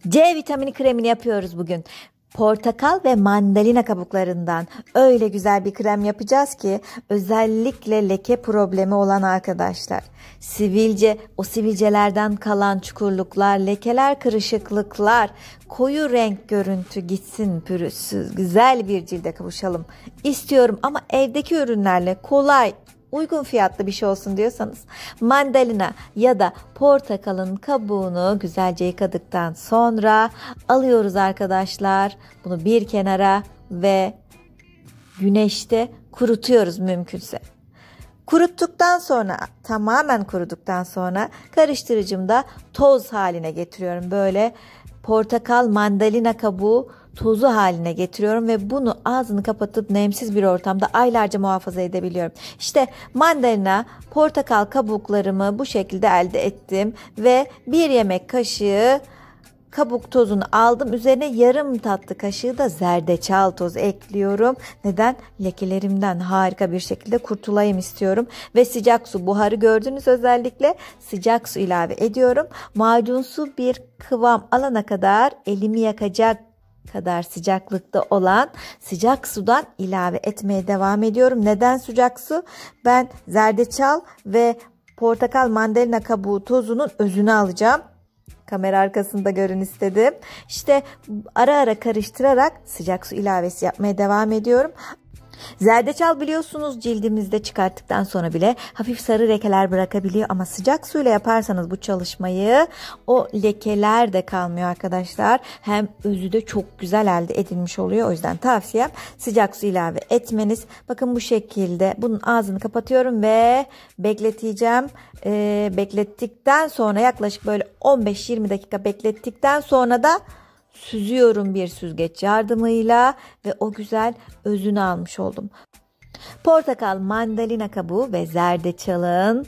C vitamini kremini yapıyoruz bugün. Portakal ve mandalina kabuklarından öyle güzel bir krem yapacağız ki özellikle leke problemi olan arkadaşlar. Sivilce, o sivilcelerden kalan çukurluklar, lekeler, kırışıklıklar, koyu renk görüntü gitsin, pürüzsüz, güzel bir cilde kavuşalım istiyorum ama evdeki ürünlerle kolay, uygun fiyatlı bir şey olsun diyorsanız mandalina ya da portakalın kabuğunu güzelce yıkadıktan sonra alıyoruz arkadaşlar. Bunu bir kenara ve güneşte kurutuyoruz mümkünse. Kuruttuktan sonra, tamamen kuruduktan sonra karıştırıcımda toz haline getiriyorum. Böyle portakal, mandalina kabuğu tozu haline getiriyorum ve bunu ağzını kapatıp nemsiz bir ortamda aylarca muhafaza edebiliyorum. İşte mandalina, portakal kabuklarımı bu şekilde elde ettim ve bir yemek kaşığı kabuk tozunu aldım. Üzerine yarım tatlı kaşığı da zerdeçal tozu ekliyorum. Neden? Lekelerimden harika bir şekilde kurtulayım istiyorum. Ve sıcak su buharı gördünüz, özellikle sıcak su ilave ediyorum. Macunsu bir kıvam alana kadar, elimi yakacak kadar sıcaklıkta olan sıcak sudan ilave etmeye devam ediyorum. Neden sıcak su? Ben zerdeçal ve portakal mandalina kabuğu tozunun özünü alacağım. Kamera arkasında görün istedim. İşte ara ara karıştırarak sıcak su ilavesi yapmaya devam ediyorum. Zerdeçal biliyorsunuz cildimizde çıkarttıktan sonra bile hafif sarı lekeler bırakabiliyor ama sıcak suyla yaparsanız bu çalışmayı o lekeler de kalmıyor arkadaşlar. Hem özü de çok güzel elde edilmiş oluyor. O yüzden tavsiyem sıcak su ilave etmeniz. Bakın bu şekilde bunun ağzını kapatıyorum ve bekleteceğim. Beklettikten sonra yaklaşık böyle 15-20 dakika beklettikten sonra da süzüyorum bir süzgeç yardımıyla ve o güzel özünü almış oldum. Portakal, mandalina kabuğu ve zerdeçalın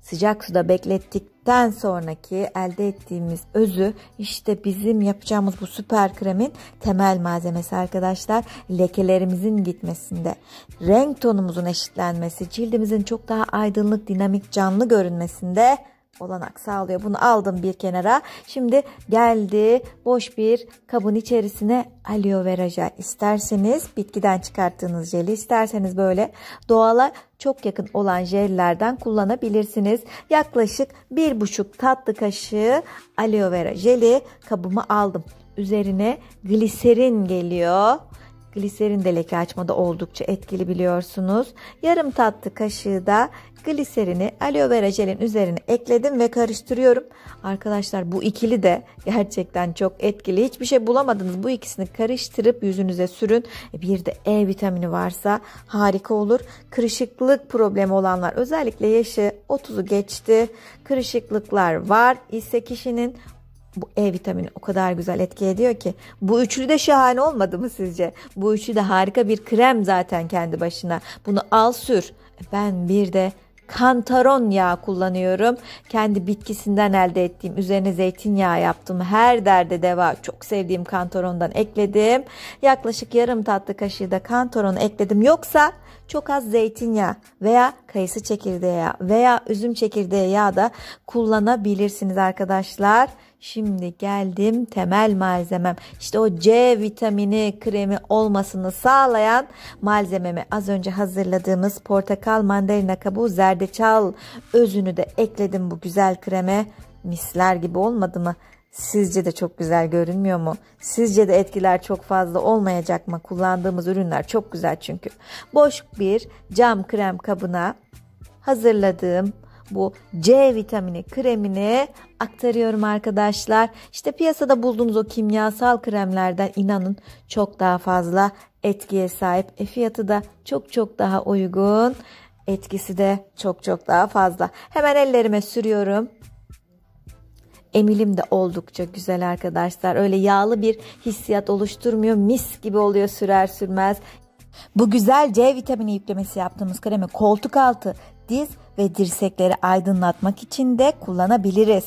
sıcak suda beklettikten sonraki elde ettiğimiz özü işte bizim yapacağımız bu süper kremin temel malzemesi arkadaşlar. Lekelerimizin gitmesinde, renk tonumuzun eşitlenmesi, cildimizin çok daha aydınlık, dinamik, canlı görünmesinde olanak sağlıyor. Bunu aldım bir kenara. Şimdi geldi boş bir kabın içerisine aloe vera jel. İsterseniz bitkiden çıkarttığınız jeli, isterseniz böyle doğala çok yakın olan jellerden kullanabilirsiniz. Yaklaşık 1,5 tatlı kaşığı aloe vera jeli kabıma aldım. Üzerine gliserin geliyor. Gliserin de leke açmada oldukça etkili biliyorsunuz. Yarım tatlı kaşığı da gliserini aloe vera jelin üzerine ekledim ve karıştırıyorum. Arkadaşlar bu ikili de gerçekten çok etkili. Hiçbir şey bulamadınız, bu ikisini karıştırıp yüzünüze sürün. Bir de E vitamini varsa harika olur. Kırışıklık problemi olanlar, özellikle yaşı 30'u geçti, kırışıklıklar var ise kişinin, bu E vitamini o kadar güzel etki ediyor ki. Bu üçlü de şahane olmadı mı sizce? Bu üçlü de harika bir krem zaten kendi başına. Bunu al sür. Ben bir de kantaron yağı kullanıyorum. Kendi bitkisinden elde ettiğim, üzerine zeytinyağı yaptım. Her derde deva. Çok sevdiğim kantarondan ekledim. Yaklaşık yarım tatlı kaşığı da kantaron ekledim. Yoksa çok az zeytinyağı veya kayısı çekirdeği yağı veya üzüm çekirdeği yağı da kullanabilirsiniz arkadaşlar. Şimdi geldim temel malzemem. İşte o C vitamini kremi olmasını sağlayan malzememi, az önce hazırladığımız portakal, mandalina kabuğu, zerdeçal özünü de ekledim bu güzel kreme. Misler gibi olmadı mı? Sizce de çok güzel görünmüyor mu? Sizce de etkiler çok fazla olmayacak mı? Kullandığımız ürünler çok güzel çünkü. Boş bir cam krem kabına hazırladığım bu C vitamini kremini aktarıyorum arkadaşlar. İşte piyasada bulduğunuz o kimyasal kremlerden inanın çok daha fazla etkiye sahip. Fiyatı da çok daha uygun. Etkisi de çok daha fazla. Hemen ellerime sürüyorum. Emilim de oldukça güzel arkadaşlar. Öyle yağlı bir hissiyat oluşturmuyor. Mis gibi oluyor sürer sürmez. Bu güzel C vitamini yüklemesi yaptığımız kremi koltuk altı, diz ve dirsekleri aydınlatmak için de kullanabiliriz.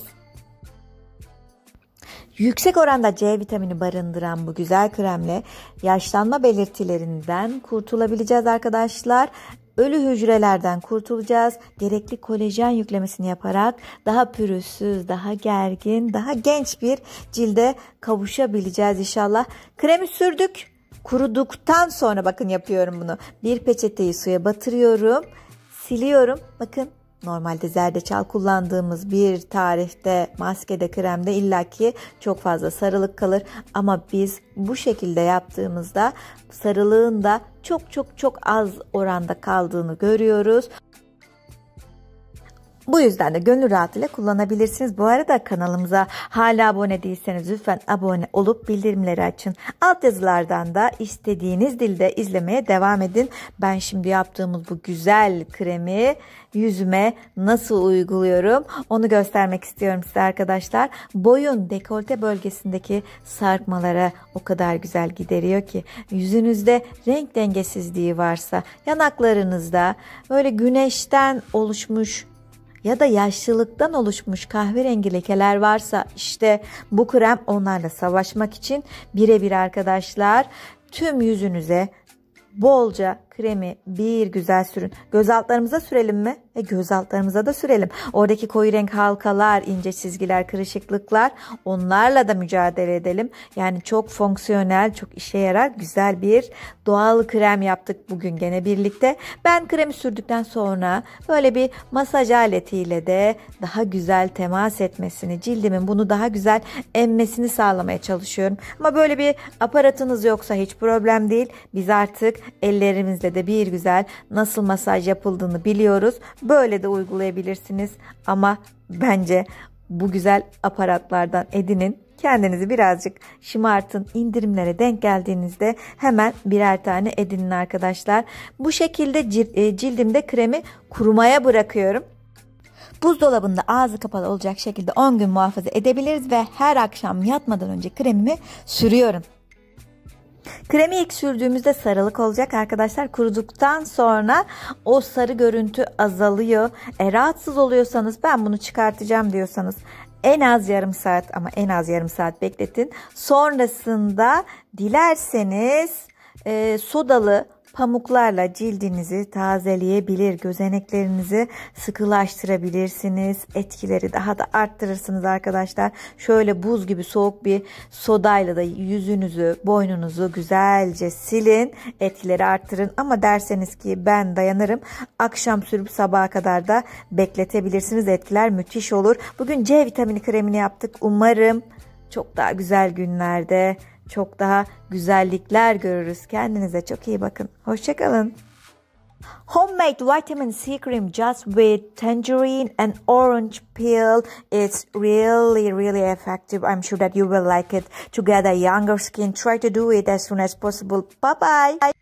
Yüksek oranda C vitamini barındıran bu güzel kremle yaşlanma belirtilerinden kurtulabileceğiz arkadaşlar. ölü hücrelerden kurtulacağız. Gerekli kolajen yüklemesini yaparak daha pürüzsüz, daha gergin, daha genç bir cilde kavuşabileceğiz inşallah. Kremi sürdük. Kuruduktan sonra bakın yapıyorum bunu. Bir peçeteyi suya batırıyorum. Siliyorum. Bakın normalde zerdeçal kullandığımız bir tarifte, maskede, kremde illaki çok fazla sarılık kalır. Ama biz bu şekilde yaptığımızda sarılığın da çok az oranda kaldığını görüyoruz. Bu yüzden de gönül rahatıyla kullanabilirsiniz. Bu arada kanalımıza hala abone değilseniz lütfen abone olup bildirimleri açın. Altyazılardan da istediğiniz dilde izlemeye devam edin. Ben şimdi yaptığımız bu güzel kremi yüzüme nasıl uyguluyorum onu göstermek istiyorum size arkadaşlar. Boyun, dekolte bölgesindeki sarkmalara o kadar güzel gideriyor ki, yüzünüzde renk dengesizliği varsa, yanaklarınızda böyle güneşten oluşmuş ya da yaşlılıktan oluşmuş kahverengi lekeler varsa, işte bu krem onlarla savaşmak için birebir arkadaşlar. Tüm yüzünüze bolca kremi bir güzel sürün. Göz altlarımıza sürelim mi? Göz altlarımıza da sürelim. Oradaki koyu renk halkalar, ince çizgiler, kırışıklıklar, onlarla da mücadele edelim. Yani çok fonksiyonel, çok işe yarar güzel bir doğal krem yaptık bugün gene birlikte. Ben kremi sürdükten sonra böyle bir masaj aletiyle de daha güzel temas etmesini, cildimin bunu daha güzel emmesini sağlamaya çalışıyorum. Ama böyle bir aparatınız yoksa hiç problem değil. Biz artık ellerimizle de bir güzel nasıl masaj yapıldığını biliyoruz. Böyle de uygulayabilirsiniz ama bence bu güzel aparatlardan edinin. Kendinizi birazcık şımartın. İndirimlere denk geldiğinizde hemen birer tane edinin arkadaşlar. Bu şekilde cildimde kremi kurumaya bırakıyorum. Buzdolabında ağzı kapalı olacak şekilde 10 gün muhafaza edebiliriz ve her akşam yatmadan önce kremimi sürüyorum. Kremi ilk sürdüğümüzde sarılık olacak arkadaşlar. Kuruduktan sonra o sarı görüntü azalıyor. Rahatsız oluyorsanız, ben bunu çıkartacağım diyorsanız en az yarım saat, ama en az yarım saat bekletin. Sonrasında dilerseniz sodalı pamuklarla cildinizi tazeleyebilir, gözeneklerinizi sıkılaştırabilirsiniz. Etkileri daha da arttırırsınız arkadaşlar. Şöyle buz gibi soğuk bir sodayla da yüzünüzü, boynunuzu güzelce silin. Etkileri arttırın. Ama derseniz ki ben dayanırım, akşam sürüp sabaha kadar da bekletebilirsiniz. Etkiler müthiş olur. Bugün C vitamini kremini yaptık. Umarım çok daha güzel günlerde çok daha güzellikler görürüz. Kendinize çok iyi bakın. Hoşça kalın. Homemade vitamin C cream just with tangerine and orange peel. It's really effective. I'm sure that you will like it. To get a younger skin, try to do it as soon as possible. Bye bye.